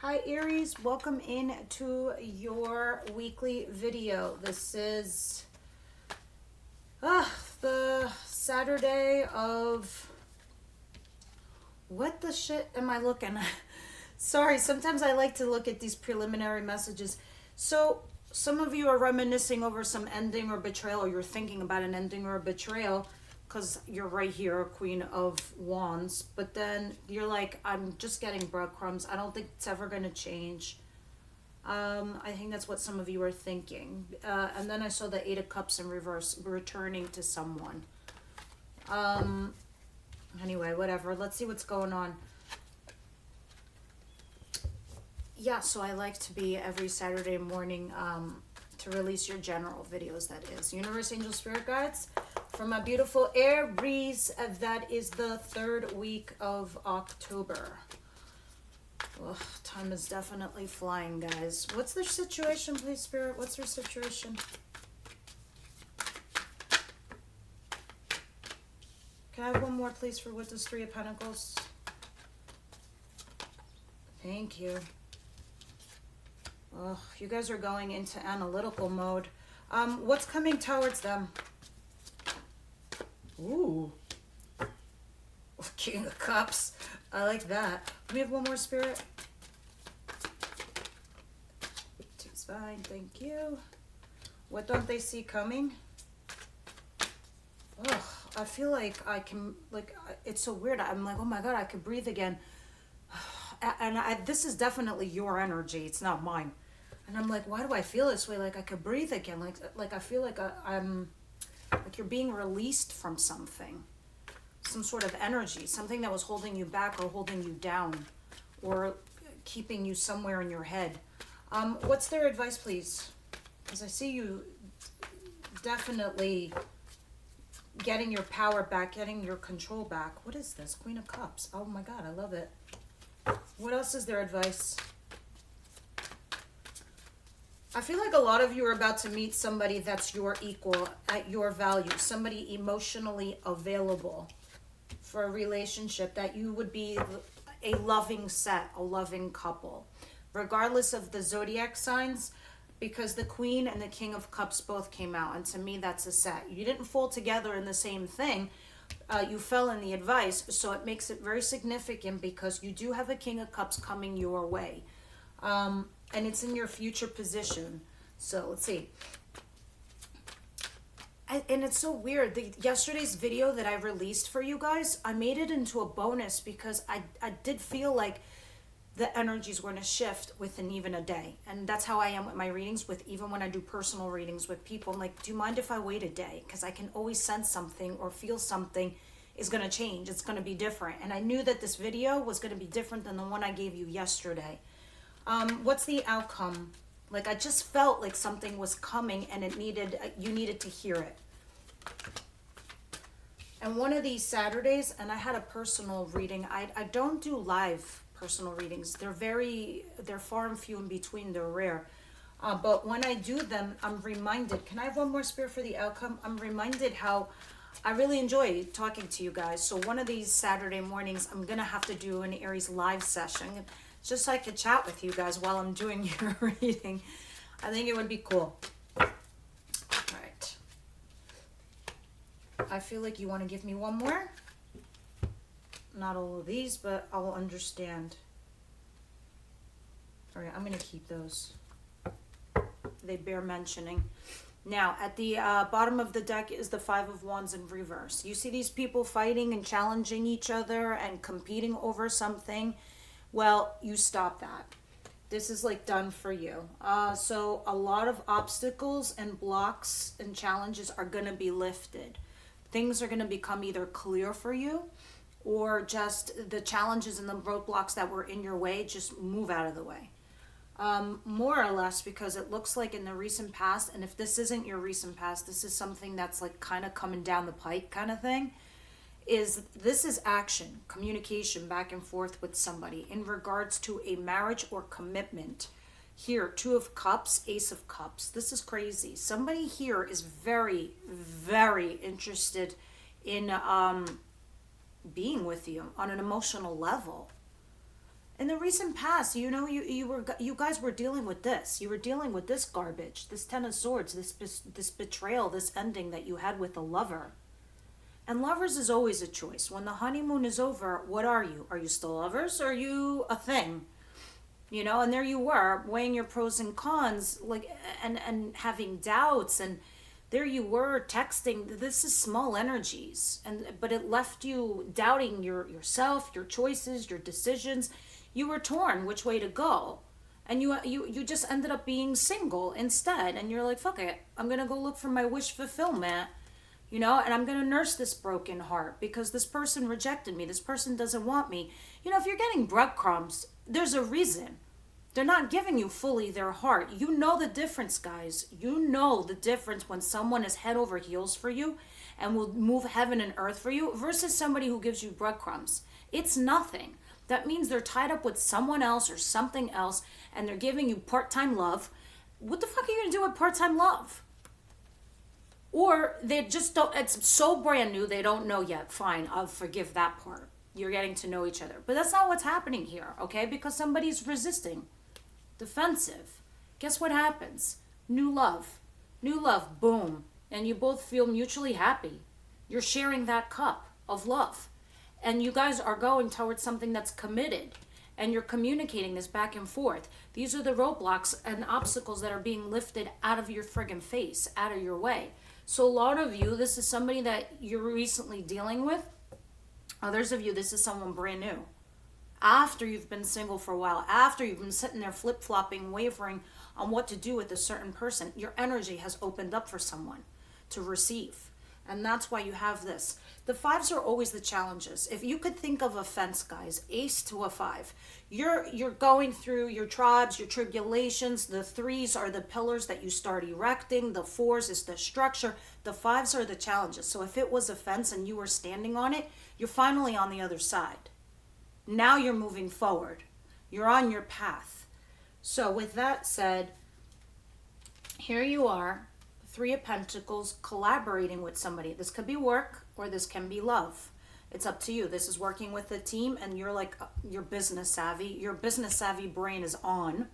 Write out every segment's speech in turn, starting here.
Hi Aries, welcome in to your weekly video. This is the Saturday of, what the shit am I looking at? Sorry, sometimes I like to look at these preliminary messages. So some of you are reminiscing over some ending or betrayal, or you're thinking about an ending or a betrayal because you're right here, Queen of Wands, but then you're like, I'm just getting breadcrumbs. I don't think it's ever going to change. I think that's what some of you are thinking. And then I saw the Eight of Cups in reverse, returning to someone. Anyway, whatever. Let's see what's going on. Yeah, so I like to be every Saturday morning to release your general videos, that is. Universe, Angel, Spirit Guides. For my beautiful Aries, that is the third week of October. Ugh, time is definitely flying, guys. What's their situation, please, Spirit? What's their situation? Can I have one more, please, for what does Three of Pentacles? Thank you. Ugh, you guys are going into analytical mode. What's coming towards them? Ooh. King of Cups. I like that. We have one more, Spirit. Two's fine, thank you. What don't they see coming? Ugh, I feel like I can, like, it's so weird. I'm like, oh my God, I could breathe again. And this is definitely your energy. It's not mine. And I'm like, why do I feel this way? Like I could breathe again. Like I feel like I'm, like you're being released from something. Some sort of energy. Something that was holding you back or holding you down. Or keeping you somewhere in your head. What's their advice, please? Because I see you definitely getting your power back, getting your control back. What is this? Queen of Cups. Oh my God, I love it. What else is their advice? I feel like a lot of you are about to meet somebody that's your equal, at your value. Somebody emotionally available for a relationship, that you would be a loving set, a loving couple. Regardless of the zodiac signs, because the Queen and the King of Cups both came out. And to me, that's a set. You didn't fall together in the same thing. You fell in the advice, so it makes it very significant because you do have a King of Cups coming your way. And it's in your future position. So let's see. And it's so weird. Yesterday's video that I released for you guys, I made it into a bonus because I did feel like the energies were going to shift within even a day. And that's how I am with my readings, with even when I do personal readings with people. I'm like, do you mind if I wait a day? Because I can always sense something or feel something is going to change. It's going to be different. And I knew that this video was going to be different than the one I gave you yesterday. What's the outcome? Like, I just felt like something was coming and you needed to hear it. And one of these Saturdays, and I had a personal reading. I don't do live personal readings. They're far and few in between. They're rare. But when I do them, I'm reminded. Can I have one more, Spirit, for the outcome? I'm reminded how I really enjoy talking to you guys. So one of these Saturday mornings, I'm going to have to do an Aries live session, just so I could chat with you guys while I'm doing your reading. I think it would be cool. All right. I feel like you want to give me one more. Not all of these, but I'll understand. All right, I'm going to keep those. They bear mentioning. Now, at the bottom of the deck is the Five of Wands in reverse. You see these people fighting and challenging each other and competing over something. Well, you stop that. This is like done for you. So a lot of obstacles and blocks and challenges are going to be lifted. Things are going to become either clear for you, or just the challenges and the roadblocks that were in your way just move out of the way. More or less, because it looks like in the recent past, and if this isn't your recent past, this is something that's like kind of coming down the pike kind of thing. This is action, communication back and forth with somebody in regards to a marriage or commitment. Here, Two of Cups, Ace of Cups. This is crazy. Somebody here is very, very interested in being with you on an emotional level. In the recent past, you know, you guys were dealing with this. You were dealing with this garbage, this Ten of Swords, this betrayal, this ending that you had with a lover. And lovers is always a choice. When the honeymoon is over, what are you? Are you still lovers or are you a thing? You know, and there you were weighing your pros and cons, like, and having doubts, and there you were texting. This is small energies, but it left you doubting yourself, your choices, your decisions. You were torn which way to go, and you just ended up being single instead. And you're like, fuck it, I'm gonna go look for my wish fulfillment, you know, and I'm gonna nurse this broken heart because this person rejected me. This person doesn't want me. You know, if you're getting breadcrumbs, there's a reason. They're not giving you fully their heart. You know the difference, guys. You know the difference when someone is head over heels for you and will move heaven and earth for you versus somebody who gives you breadcrumbs. It's nothing. That means they're tied up with someone else or something else and they're giving you part-time love. What the fuck are you going to do with part-time love? Or they just don't, it's so brand new, they don't know yet. Fine, I'll forgive that part. You're getting to know each other. But that's not what's happening here, okay? Because somebody's resisting. Defensive. Guess what happens? New love. New love, boom. And you both feel mutually happy. You're sharing that cup of love. And you guys are going towards something that's committed. And you're communicating this back and forth. These are the roadblocks and obstacles that are being lifted out of your friggin' face, out of your way. So a lot of you, this is somebody that you're recently dealing with. Others of you, this is someone brand new. After you've been single for a while, after you've been sitting there flip-flopping, wavering on what to do with a certain person, your energy has opened up for someone to receive. And that's why you have this. The fives are always the challenges. If you could think of a fence, guys, ace to a five, you're going through your tribes, your tribulations. The threes are the pillars that you start erecting. The fours is the structure. The fives are the challenges. So if it was a fence and you were standing on it, you're finally on the other side. Now you're moving forward. You're on your path. So with that said, here you are, Three of Pentacles, collaborating with somebody. This could be work or this can be love. It's up to you. This is working with a team and you're like, you're business savvy. Your business savvy brain is on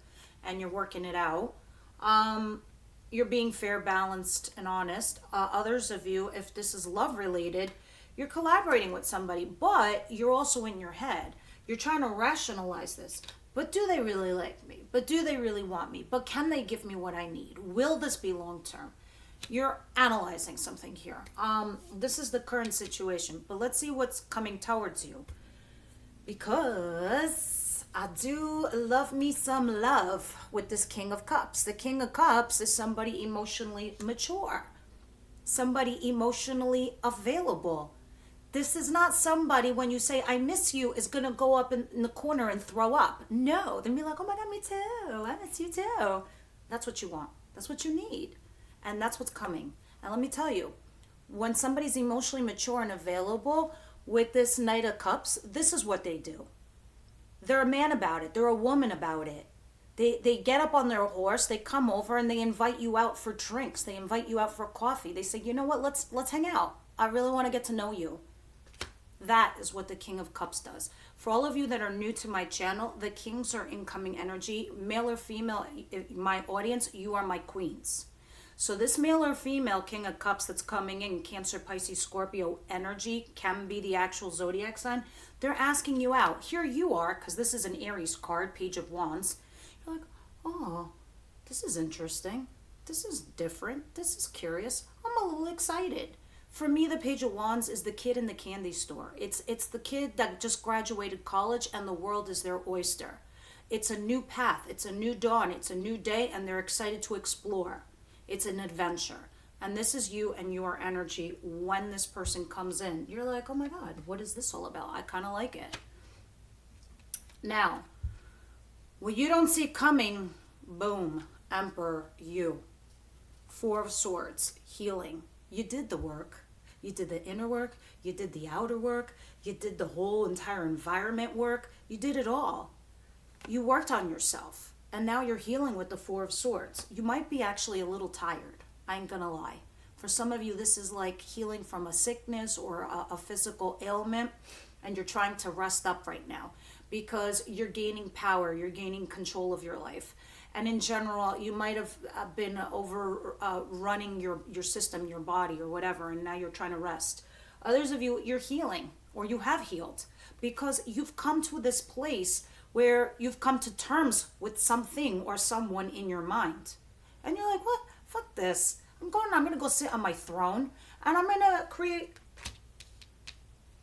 and you're working it out. You're being fair, balanced, and honest. Others of you, if this is love related, you're collaborating with somebody, but you're also in your head. You're trying to rationalize this. But do they really like me? But do they really want me? But can they give me what I need? Will this be long term? You're analyzing something here. This is the current situation, but let's see what's coming towards you. Because I do love me some love with this King of Cups. The King of Cups is somebody emotionally mature, somebody emotionally available. This is not somebody, when you say, I miss you, is going to go up in the corner and throw up. No, they'll be like, oh my God, me too. I miss you too. That's what you want. That's what you need. And that's what's coming. And let me tell you, when somebody's emotionally mature and available with this Knight of Cups, this is what they do. They're a man about it. They're a woman about it. They get up on their horse, they come over and they invite you out for drinks. They invite you out for coffee. They say, you know what, let's hang out. I really want to get to know you. That is what the King of Cups does. For all of you that are new to my channel, the kings are incoming energy. Male or female, my audience, you are my queens. So this male or female King of Cups that's coming in, Cancer, Pisces, Scorpio energy, can be the actual zodiac sign. They're asking you out. Here you are, because this is an Aries card, Page of Wands. You're like, oh, this is interesting. This is different. This is curious. I'm a little excited. For me, the Page of Wands is the kid in the candy store. It's the kid that just graduated college and the world is their oyster. It's a new path. It's a new dawn. It's a new day, and they're excited to explore. It's an adventure. And this is you and your energy when this person comes in. You're like, oh my God, what is this all about? I kind of like it. Now, what you don't see coming, boom, Emperor, you. Four of Swords, healing. You did the work. You did the inner work. You did the outer work. You did the whole entire environment work. You did it all. You worked on yourself. And now you're healing with the Four of Swords. You might be actually a little tired. I ain't gonna lie. For some of you, this is like healing from a sickness or a physical ailment, and you're trying to rest up right now. because you're gaining power, you're gaining control of your life. And in general, you might have been over running your system, your body or whatever, and now you're trying to rest. Others of you, you're healing, or you have healed, because you've come to this place where you've come to terms with something or someone in your mind. And you're like, what? Fuck this. I'm going to go sit on my throne, and I'm going to create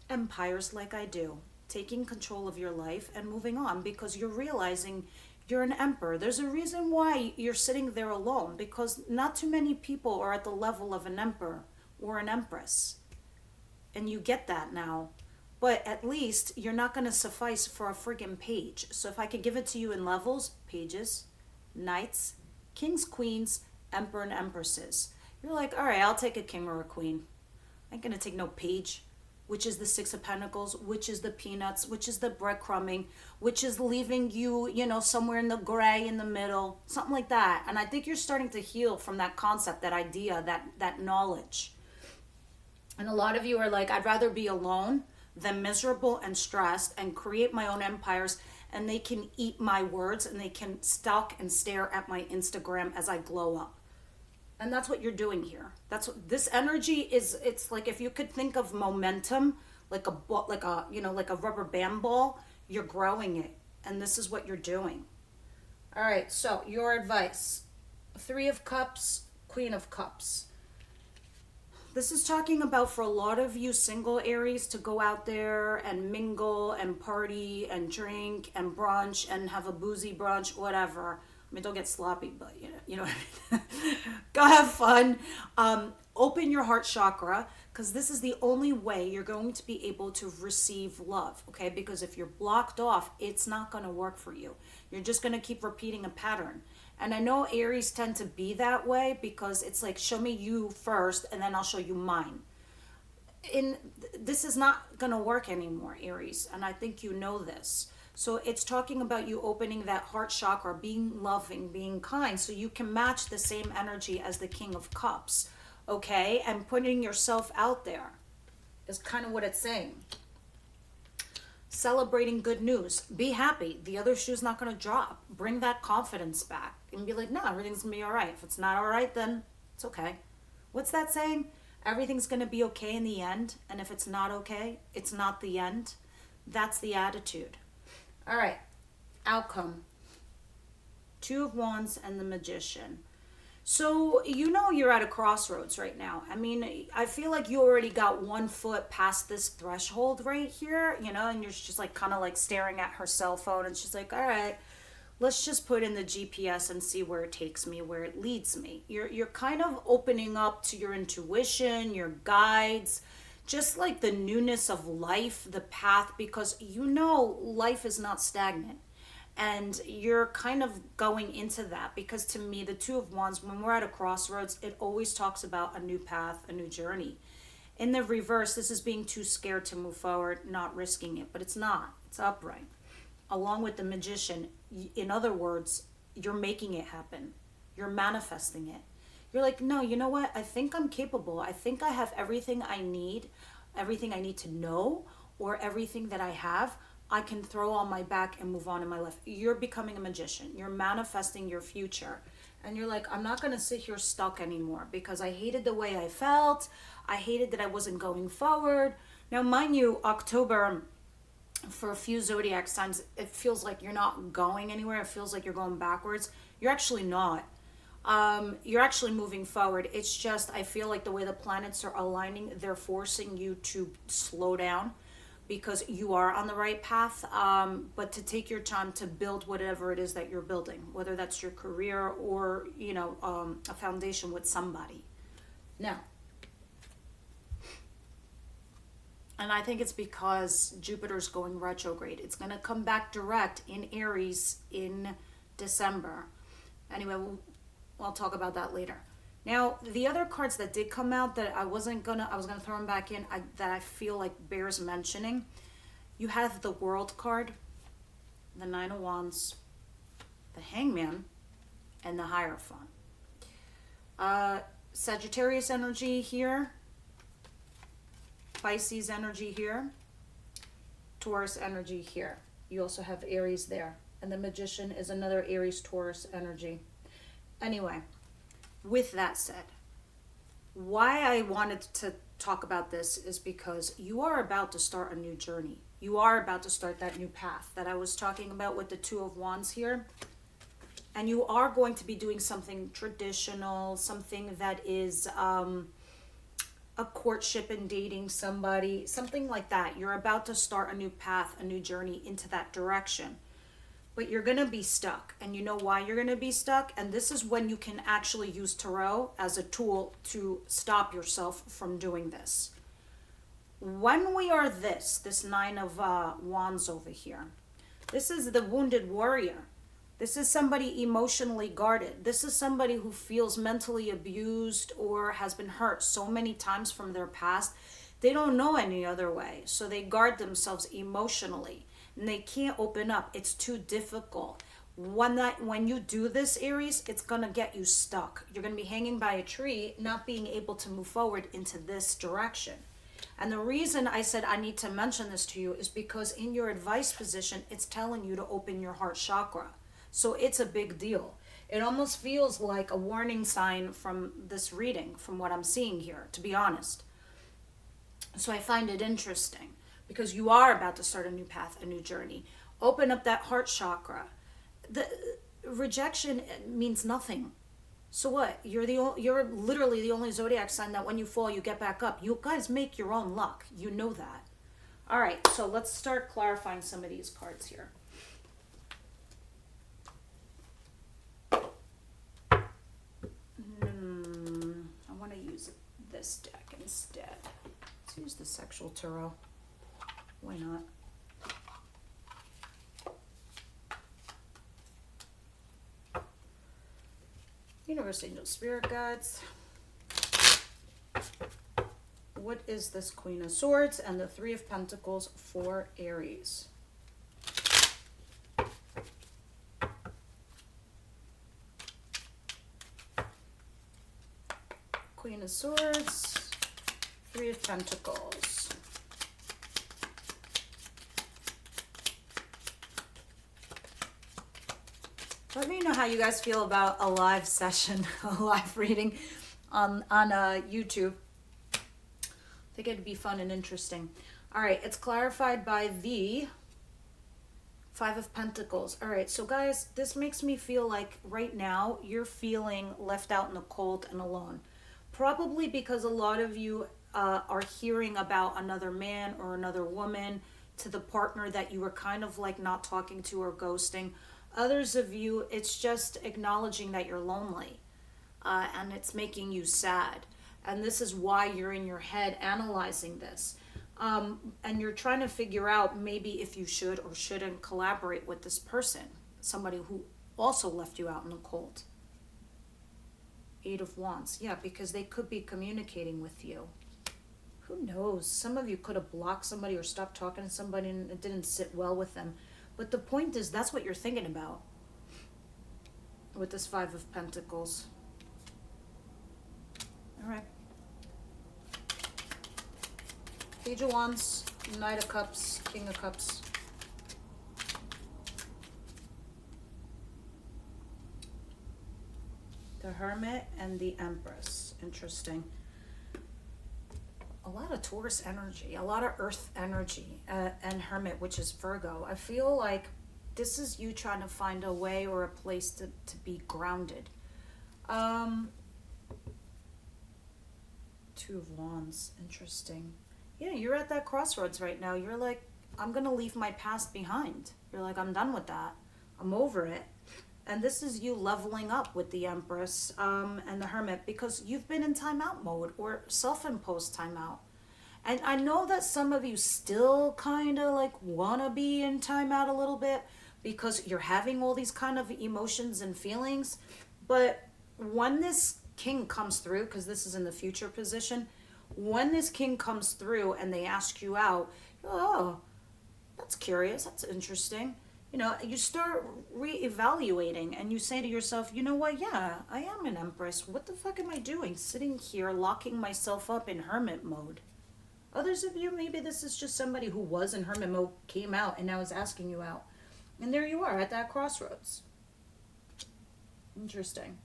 empires like I do, taking control of your life and moving on, because you're realizing you're an emperor. There's a reason why you're sitting there alone, because not too many people are at the level of an emperor or an empress. And you get that now. But at least you're not going to suffice for a friggin' page. So if I could give it to you in levels, pages, knights, kings, queens, emperor, and empresses. You're like, all right, I'll take a king or a queen. I ain't going to take no page, which is the Six of Pentacles, which is the peanuts, which is the breadcrumbing, which is leaving you, you know, somewhere in the gray in the middle, something like that. And I think you're starting to heal from that concept, that idea, that knowledge. And a lot of you are like, I'd rather be alone than miserable and stressed and create my own empires, and they can eat my words and they can stalk and stare at my Instagram as I glow up. And that's what you're doing here. That's what this energy is. It's like, if you could think of momentum, like a rubber band ball, you're growing it. And this is what you're doing. All right, so your advice. Three of Cups, Queen of Cups. This is talking about, for a lot of you single Aries, to go out there and mingle and party and drink and brunch and have a boozy brunch, whatever. I mean, don't get sloppy, but you know what I mean? Go have fun. Open your heart chakra, because this is the only way you're going to be able to receive love, okay? Because if you're blocked off, it's not going to work for you. You're just going to keep repeating a pattern. And I know Aries tend to be that way, because it's like, show me you first, and then I'll show you mine. This is not going to work anymore, Aries, and I think you know this. So it's talking about you opening that heart chakra, being loving, being kind, so you can match the same energy as the King of Cups, okay? And putting yourself out there is kind of what it's saying. Celebrating good news. Be happy. The other shoe's not going to drop. Bring that confidence back and be like, no, everything's going to be all right. If it's not all right, then it's okay. What's that saying? Everything's going to be okay in the end. And if it's not okay, it's not the end. That's the attitude. All right, outcome. Two of Wands and the Magician. So you know you're at a crossroads right now. I mean, I feel like you already got 1 foot past this threshold right here, you know, and you're just like kind of like staring at her cell phone, and she's like, all right, let's just put in the GPS and see where it takes me, where it leads me. You're kind of opening up to your intuition, your guides, just like the newness of life, the path, because you know life is not stagnant. And you're kind of going into that, because to me, the Two of Wands, when we're at a crossroads, it always talks about a new path, a new journey. In the reverse, this is being too scared to move forward, not risking it, but it's not. It's upright. Along with the Magician, in other words, you're making it happen. You're manifesting it. You're like, no, you know what? I think I'm capable. I think I have everything I need to know, or everything that I have, I can throw on my back and move on in my life. You're becoming a magician. You're manifesting your future. And you're like, I'm not going to sit here stuck anymore, because I hated the way I felt. I hated that I wasn't going forward. Now, mind you, October, for a few zodiac signs, it feels like you're not going anywhere. It feels like you're going backwards. You're actually not. You're actually moving forward. It's just, I feel like the way the planets are aligning, they're forcing you to slow down, because you are on the right path, but to take your time to build whatever it is that you're building, whether that's your career or, you know, a foundation with somebody. Now, and I think it's because Jupiter's going retrograde. It's going to come back direct in Aries in December. Anyway, I'll talk about that later. Now, the other cards that did come out that I was gonna throw them back in, that I feel like bears mentioning. You have the World card, the Nine of Wands, the Hangman, and the Hierophant. Sagittarius energy here, Pisces energy here, Taurus energy here. You also have Aries there. And the Magician is another Aries Taurus energy. Anyway, with that said, why I wanted to talk about this is because you are about to start a new journey. You are about to start that new path that I was talking about with the Two of Wands here. And you are going to be doing something traditional, something that is a courtship and dating somebody, something like that. You're about to start a new path, a new journey into that direction. But you're going to be stuck. And you know why you're going to be stuck? And this is when you can actually use tarot as a tool to stop yourself from doing this. When we are this Nine of Wands over here, this is the wounded warrior. This is somebody emotionally guarded. This is somebody who feels mentally abused or has been hurt so many times from their past. They don't know any other way. So they guard themselves emotionally and they can't open up. It's too difficult. When you do this, Aries, it's going to get you stuck. You're going to be hanging by a tree, not being able to move forward into this direction. And the reason I said I need to mention this to you is because in your advice position, it's telling you to open your heart chakra. So it's a big deal. It almost feels like a warning sign from this reading, from what I'm seeing here, to be honest. So I find it interesting because you are about to start a new path, a new journey. Open up that heart chakra. The rejection means nothing. So what? You're literally the only zodiac sign that when you fall, you get back up. You guys make your own luck. You know that. All right, so let's start clarifying some of these cards here. I want to use this deck instead. Let's use the Sexual Tarot. Why not? Universe, Angel, Spirit Guides. What is this Queen of Swords and the Three of Pentacles for Aries? Queen of Swords, Three of Pentacles. Let me know how you guys feel about a live session, a live reading on YouTube. I think it'd be fun and interesting. All right, it's clarified by the Five of Pentacles. All right, so guys, this makes me feel like right now you're feeling left out in the cold and alone. Probably because a lot of you are hearing about another man or another woman to the partner that you were kind of like not talking to or ghosting. Others of you, it's just acknowledging that you're lonely and it's making you sad. And this is why you're in your head analyzing this. And you're trying to figure out maybe if you should or shouldn't collaborate with this person, somebody who also left you out in the cold. Eight of Wands. Yeah, because they could be communicating with you. Who knows? Some of you could have blocked somebody or stopped talking to somebody and it didn't sit well with them. But the point is, that's what you're thinking about with this Five of Pentacles. All right. Page of Wands, Knight of Cups, King of Cups. The Hermit and the Empress. Interesting. A lot of Taurus energy, a lot of Earth energy, and Hermit, which is Virgo. I feel like this is you trying to find a way or a place to be grounded. Two of Wands. Interesting. Yeah, you're at that crossroads right now. You're like, I'm going to leave my past behind. You're like, I'm done with that. I'm over it. And this is you leveling up with the Empress and the Hermit because you've been in timeout mode or self-imposed timeout. And I know that some of you still kind of like want to be in timeout a little bit because you're having all these kind of emotions and feelings. But when this King comes through, because this is in the future position, when this King comes through and they ask you out, oh, that's curious, that's interesting. You know, you start reevaluating and you say to yourself, you know what, yeah, I am an Empress. What the fuck am I doing? Sitting here locking myself up in hermit mode. Others of you, maybe this is just somebody who was in hermit mode, came out, and now is asking you out. And there you are at that crossroads. Interesting.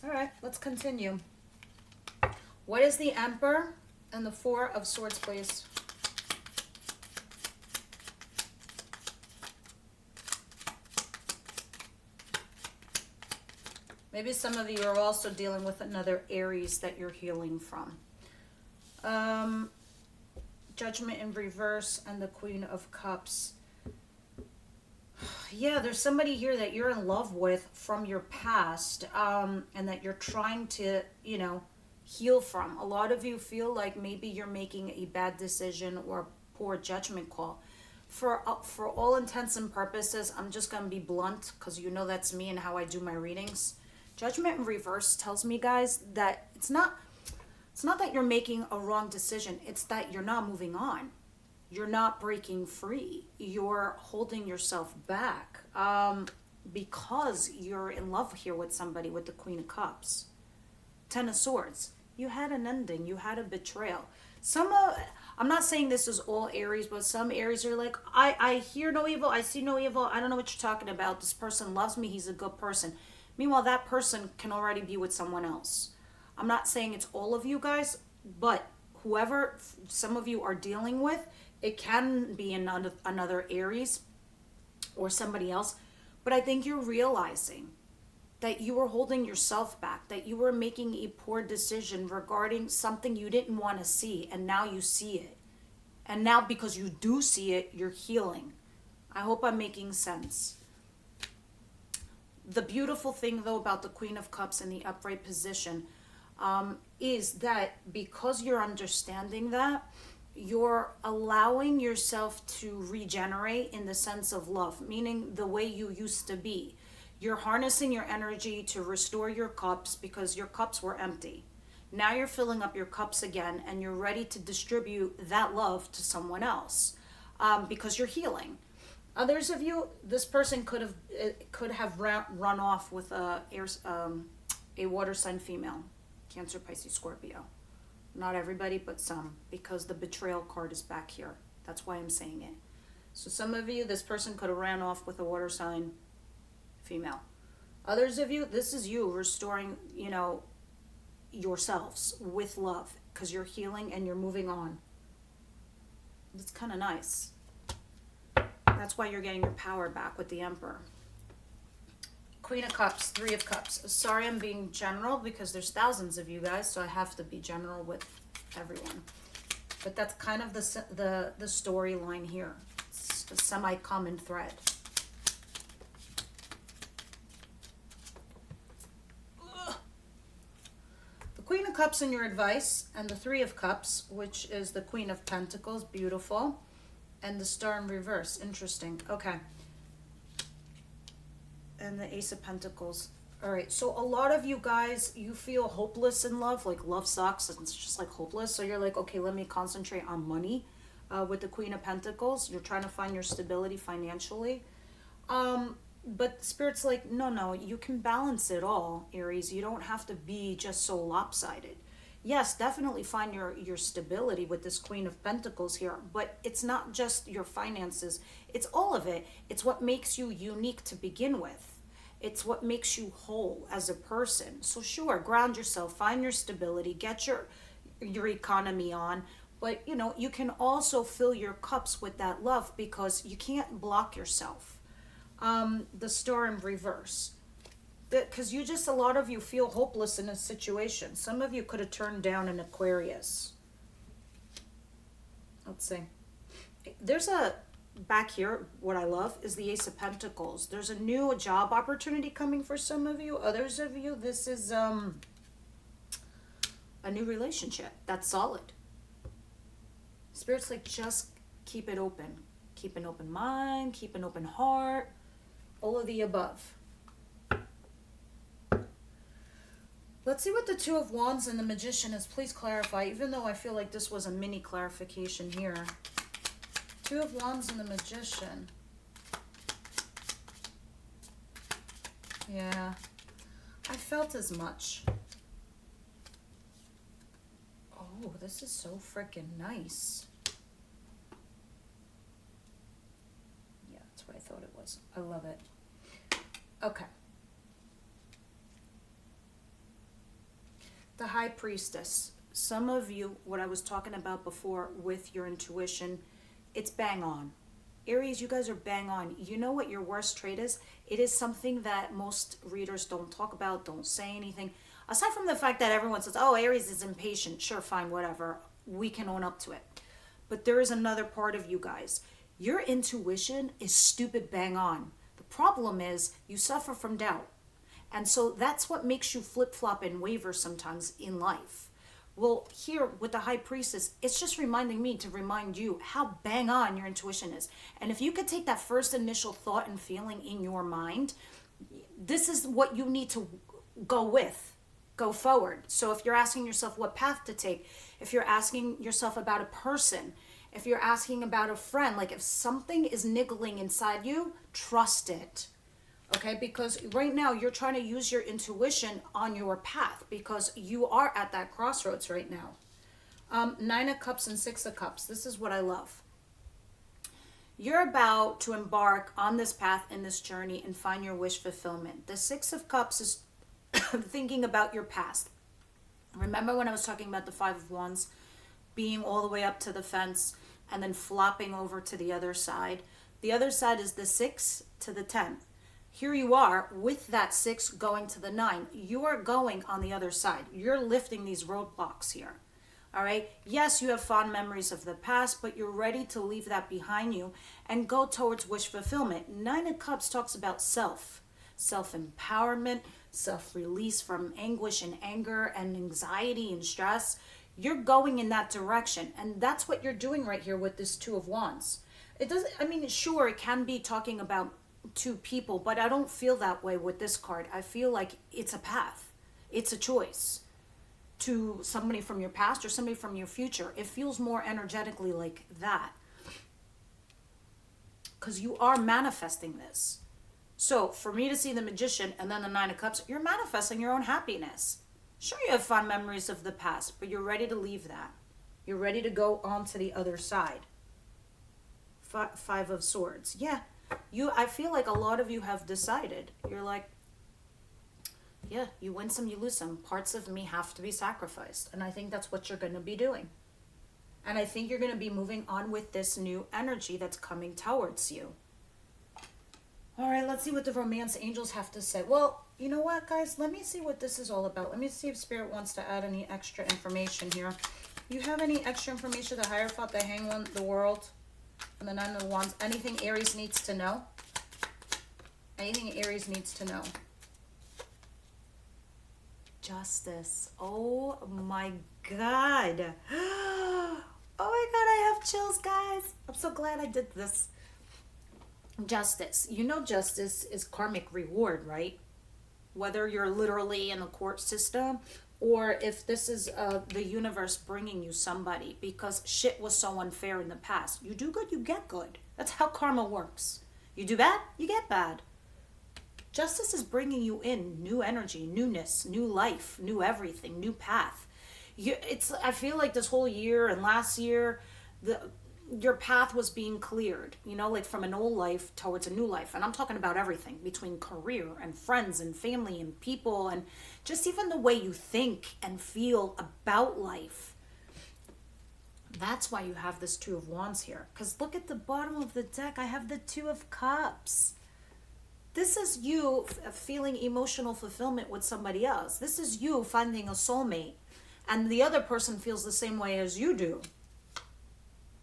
All right, let's continue. What is the Emperor and the Four of Swords, please? Maybe some of you are also dealing with another Aries that you're healing from. Judgment in reverse and the Queen of Cups. Yeah, there's somebody here that you're in love with from your past, and that you're trying to, you know, heal from. A lot of you feel like maybe you're making a bad decision or a poor judgment call. For all intents and purposes, I'm just going to be blunt because you know that's me and how I do my readings. Judgment in reverse tells me, guys, that it's not that you're making a wrong decision. It's that you're not moving on. You're not breaking free. You're holding yourself back because you're in love here with somebody with the Queen of Cups. Ten of Swords. You had an ending. You had a betrayal. I'm not saying this is all Aries, but some Aries are like, I hear no evil. I see no evil. I don't know what you're talking about. This person loves me. He's a good person. Meanwhile, that person can already be with someone else. I'm not saying it's all of you guys, but whoever some of you are dealing with, it can be another Aries or somebody else. But I think you're realizing that you were holding yourself back, that you were making a poor decision regarding something you didn't want to see, and now you see it. And now because you do see it, you're healing. I hope I'm making sense. The beautiful thing, though, about the Queen of Cups in the upright position is that because you're understanding that, you're allowing yourself to regenerate in the sense of love, meaning the way you used to be. You're harnessing your energy to restore your cups because your cups were empty. Now you're filling up your cups again, and you're ready to distribute that love to someone else because you're healing. Others of you, this person could have run off with a water sign female, Cancer, Pisces, Scorpio. Not everybody, but some, because the betrayal card is back here. That's why I'm saying it. So some of you, this person could have ran off with a water sign female. Others of you, this is you restoring, you know, yourselves with love because you're healing and you're moving on. It's kind of nice. That's why you're getting your power back with the Emperor. Queen of Cups, Three of Cups. Sorry, I'm being general because there's thousands of you guys, so I have to be general with everyone. But that's kind of the storyline here. It's a semi-common thread. The Queen of Cups in your advice, and the Three of Cups, which is the Queen of Pentacles, beautiful, and the Star in reverse, interesting. Okay. And the Ace of Pentacles. All right, so a lot of you guys, you feel hopeless in love, like love sucks, and it's just like hopeless. So you're like, okay, let me concentrate on money. With the Queen of Pentacles, you're trying to find your stability financially. But Spirit's like, no, you can balance it all, Aries. You don't have to be just so lopsided. Yes, definitely find your stability with this Queen of Pentacles here, but it's not just your finances. It's all of it. It's what makes you unique to begin with. It's what makes you whole as a person. So sure, ground yourself, find your stability, get your economy on, but you know, you can also fill your cups with that love because you can't block yourself. The Star in reverse. Because a lot of you feel hopeless in a situation. Some of you could have turned down an Aquarius. Let's see. There's back here, what I love is the Ace of Pentacles. There's a new job opportunity coming for some of you. Others of you, this is a new relationship that's solid. Spirit's like, just keep it open. Keep an open mind, keep an open heart. All of the above. Let's see what the Two of Wands and the Magician is. Please clarify, even though I feel like this was a mini clarification here. Two of Wands and the Magician. Yeah, I felt as much. Oh, Oh, this is so freaking nice. Yeah, that's what I thought it was. I love it. Okay. The High Priestess. Some of you, what I was talking about before with your intuition, it's bang on. Aries, you guys are bang on. You know what your worst trait is? It is something that most readers don't talk about, don't say anything. Aside from the fact that everyone says, oh, Aries is impatient. Sure, fine, whatever. We can own up to it. But there is another part of you guys. Your intuition is stupid bang on. The problem is you suffer from doubt. And so that's what makes you flip-flop and waver sometimes in life. Well, here with the High Priestess, it's just reminding me to remind you how bang on your intuition is. And if you could take that first initial thought and feeling in your mind, this is what you need to go with, go forward. So if you're asking yourself what path to take, if you're asking yourself about a person, if you're asking about a friend, like if something is niggling inside you, trust it. Okay, because right now you're trying to use your intuition on your path because you are at that crossroads right now. 9 of Cups and 6 of Cups. This is what I love. You're about to embark on this path in this journey and find your wish fulfillment. The 6 of Cups is thinking about your past. Remember when I was talking about the 5 of Wands being all the way up to the fence and then flopping over to the other side? The other side is the 6 to the 10. Here you are with that 6 going to the 9. You are going on the other side. You're lifting these roadblocks here. All right. Yes, you have fond memories of the past, but you're ready to leave that behind you and go towards wish fulfillment. 9 of Cups talks about self-empowerment, self-release from anguish and anger and anxiety and stress. You're going in that direction. And that's what you're doing right here with this 2 of Wands. It doesn't, I mean, sure, it can be talking about 2 people, but I don't feel that way with this card. I feel like it's a path. It's a choice to somebody from your past or somebody from your future. It feels more energetically like that because you are manifesting this. So for me to see the Magician and then the 9 of Cups, you're manifesting your own happiness. Sure, you have fond memories of the past, but you're ready to leave that. You're ready to go on to the other side. 5 of Swords. Yeah. I feel like a lot of you have decided. You're like, yeah, you win some, you lose some. Parts of me have to be sacrificed. And I think that's what you're going to be doing. And I think you're going to be moving on with this new energy that's coming towards you. All right, let's see what the romance angels have to say. Well, you know what, guys? Let me see what this is all about. Let me see if Spirit wants to add any extra information here. You have any extra information? The Hierophant, the Hangman, the World, and the 9 of Wands. Anything Aries needs to know? Anything Aries needs to know? Justice. Oh my God. Oh my God, I have chills, guys. I'm so glad I did this. Justice. You know justice is karmic reward, right? Whether you're literally in the court system or if this is the universe bringing you somebody because shit was so unfair in the past. You do good, you get good. That's how karma works. You do bad, you get bad. Justice is bringing you in new energy, newness, new life, new everything, new path. I feel like this whole year and last year, your path was being cleared, you know, like from an old life towards a new life. And I'm talking about everything between career and friends and family and people and just even the way you think and feel about life. That's why you have this 2 of Wands here. Because look at the bottom of the deck. I have the 2 of Cups. This is you feeling emotional fulfillment with somebody else. This is you finding a soulmate. And the other person feels the same way as you do.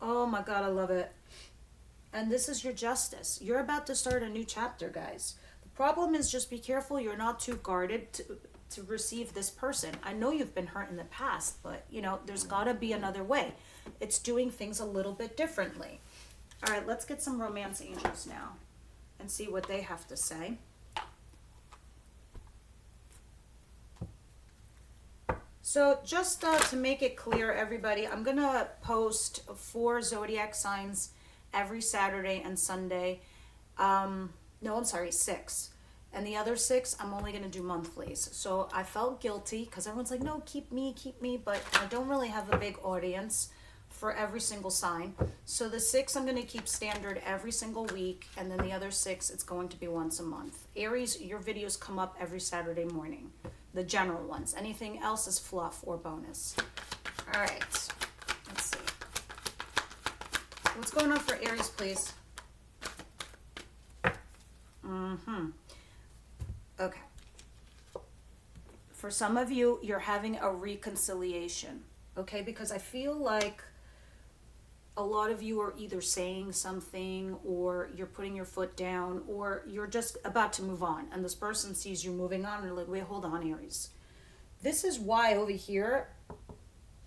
Oh my God, I love it. And this is your justice. You're about to start a new chapter, guys. The problem is just be careful you're not too guarded to receive this person. I know you've been hurt in the past, but you know, there's gotta be another way. It's doing things a little bit differently. All right, let's get some romance angels now and see what they have to say. So just to make it clear, everybody, I'm going to post 4 zodiac signs every Saturday and Sunday. No, I'm sorry, 6. And the other 6, I'm only going to do monthlies. So I felt guilty because everyone's like, no, keep me. But I don't really have a big audience for every single sign. So the 6, I'm going to keep standard every single week. And then the other 6, it's going to be once a month. Aries, your videos come up every Saturday morning. The general ones. Anything else is fluff or bonus. All right. Let's see. What's going on for Aries, please? Okay. For some of you, you're having a reconciliation, okay? Because I feel like a lot of you are either saying something or you're putting your foot down or you're just about to move on. And this person sees you moving on and they're like, wait, hold on, Aries. This is why over here,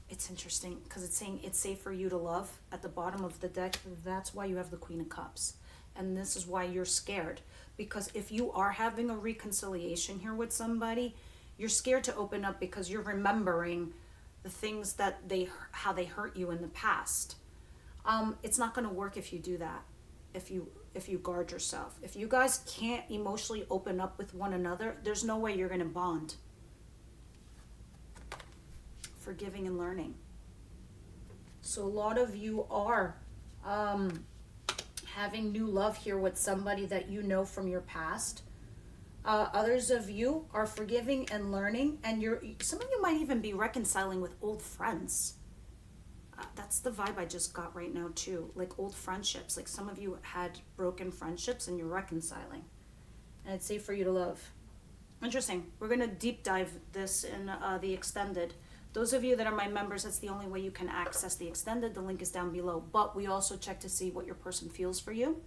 it's interesting because it's saying it's safe for you to love at the bottom of the deck. That's why you have the Queen of Cups. And this is why you're scared. Because if you are having a reconciliation here with somebody, you're scared to open up because you're remembering the things that how they hurt you in the past. It's not going to work if you do that. If you guard yourself. If you guys can't emotionally open up with one another, there's no way you're going to bond. Forgiving and learning. So a lot of you are having new love here with somebody that you know from your past. Others of you are forgiving and learning, and some of you might even be reconciling with old friends. That's the vibe I just got right now too, like old friendships. Like some of you had broken friendships and you're reconciling, and it's safe for you to love. Interesting. We're gonna deep dive this in the extended. Those of you that are my members, that's the only way you can access the extended. The link is down below. But we also check to see what your person feels for you,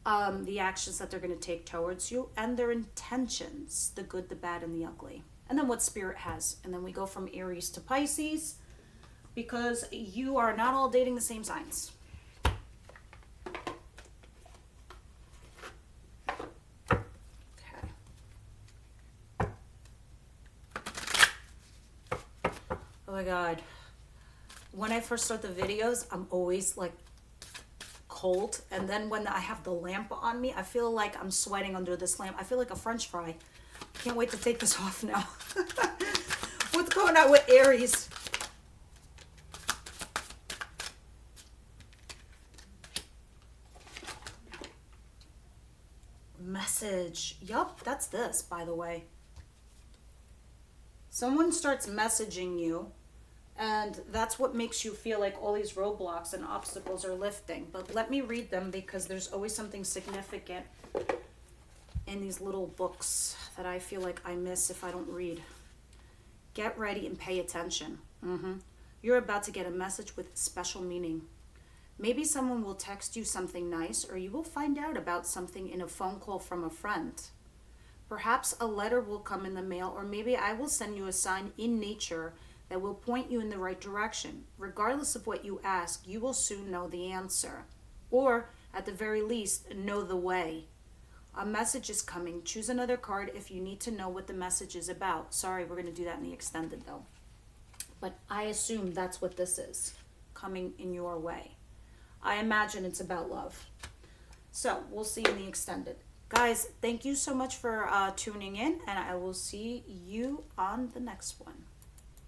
the actions that they're going to take towards you, and their intentions, the good, the bad, and the ugly. And then what spirit has. And then we go from Aries to Pisces, because you are not all dating the same signs. Oh my God. When I first start the videos, I'm always like cold. And then when I have the lamp on me, I feel like I'm sweating under this lamp. I feel like a French fry. Can't wait to take this off now. What's going on with Aries? Message. Yup, that's this, by the way. Someone starts messaging you, and that's what makes you feel like all these roadblocks and obstacles are lifting. But let me read them because there's always something significant in these little books that I feel like I miss if I don't read. Get ready and pay attention. You're about to get a message with special meaning. Maybe someone will text you something nice, or you will find out about something in a phone call from a friend. Perhaps a letter will come in the mail, or maybe I will send you a sign in nature that will point you in the right direction. Regardless of what you ask, you will soon know the answer. Or, at the very least, know the way. A message is coming. Choose another card if you need to know what the message is about. Sorry, we're going to do that in the extended, though. But I assume that's what this is, coming in your way. I imagine it's about love. So, we'll see in the extended. Guys, thank you so much for tuning in, and I will see you on the next one.